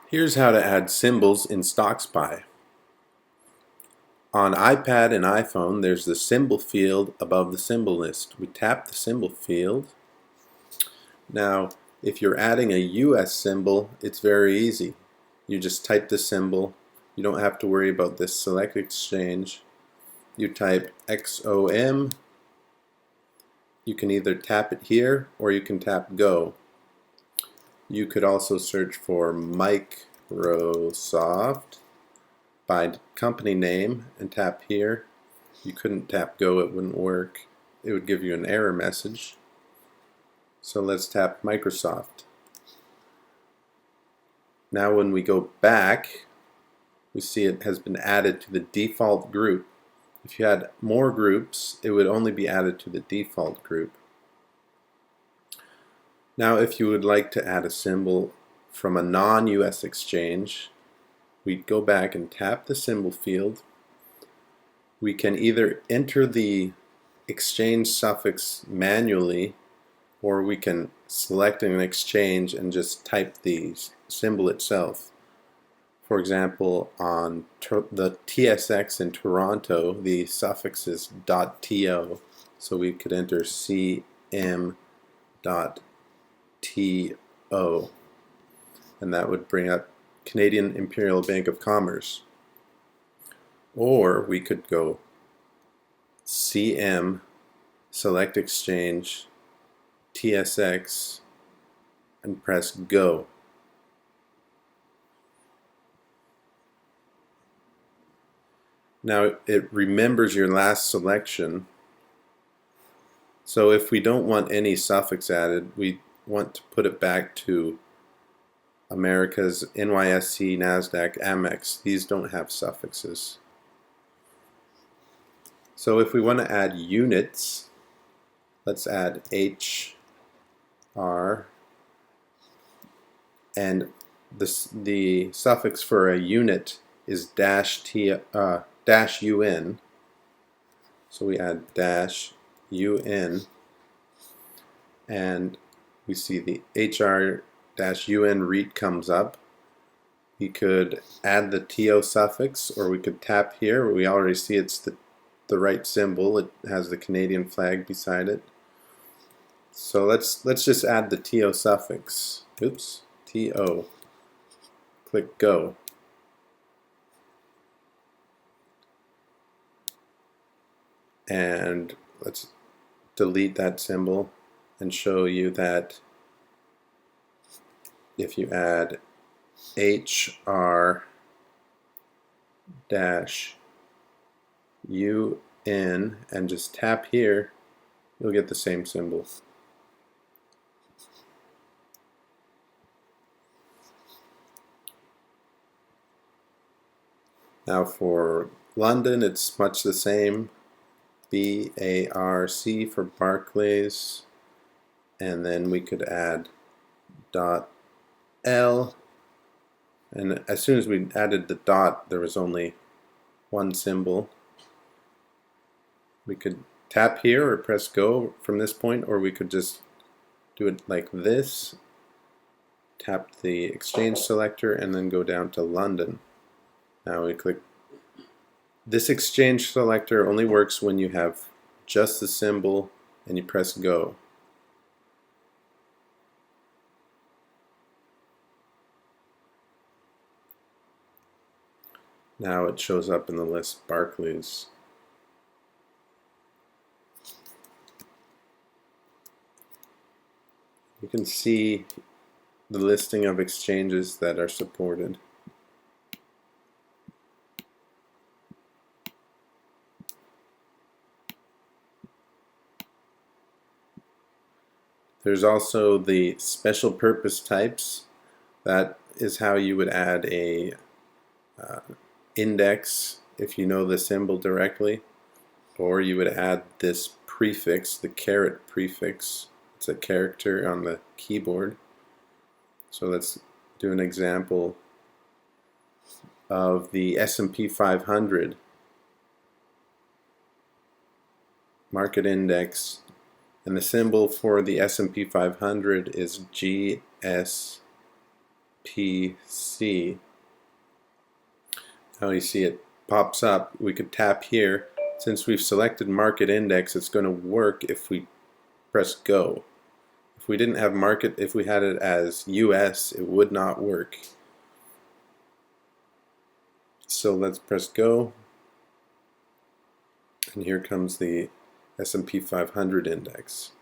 Here's how to add symbols in StockSpy. On iPad and iPhone, there's the symbol field above the symbol list. We tap the symbol field. Now, if you're adding a US symbol, it's very easy. You just type the symbol. You don't have to worry about this select exchange. You type XOM. You can either tap it here or you can tap Go. You could also search for Microsoft by company name and tap here. You couldn't tap Go, it wouldn't work. It would give you an error message. So let's tap Microsoft. Now when we go back, we see it has been added to the default group. If you had more groups, it would only be added to the default group. Now if you would like to add a symbol from a non-US exchange, we'd go back and tap the symbol field. We can either enter the exchange suffix manually, or we can select an exchange and just type the symbol itself. For example, on the TSX in Toronto, the suffix is .to, so we could enter cm.to, and that would bring up Canadian Imperial Bank of Commerce. Or we could go CM, select exchange, TSX, and press Go. Now it remembers your last selection. So if we don't want any suffix added, we want to put it back to America's NYSE, NASDAQ, Amex. These don't have suffixes. So if we want to add units, let's add HR, and the suffix for a unit is -UN. So we add -UN, and we see the HR-UN read comes up. We could add the TO suffix, or we could tap here. We already see it's the right symbol. It has the Canadian flag beside it. So let's just add the TO suffix. Oops, TO. Click Go. And let's delete that symbol and show you that if you add HR-UN and just tap here, you'll get the same symbol. Now for London, it's much the same. BARC for Barclays, and then we could add .L, and as soon as we added the dot, there was only one symbol. We could tap here or press Go from this point, or we could just do it like this, tap the exchange selector, and then go down to London. Now we click. This exchange selector only works when you have just the symbol and you press Go. Now it shows up in the list Barclays. You can see the listing of exchanges that are supported. There's also the special purpose types. That is how you would add a index if you know the symbol directly, or you would add this prefix, the caret prefix. It's a character on the keyboard. So let's do an example of the S&P 500 market index. And the symbol for the S&P 500 is GSP. BTC. Now you see it pops up. We could tap here. Since we've selected market index, it's going to work if we press go. If we didn't have market, if we had it as US, it would not work. So let's press go. And here comes the S&P 500 index.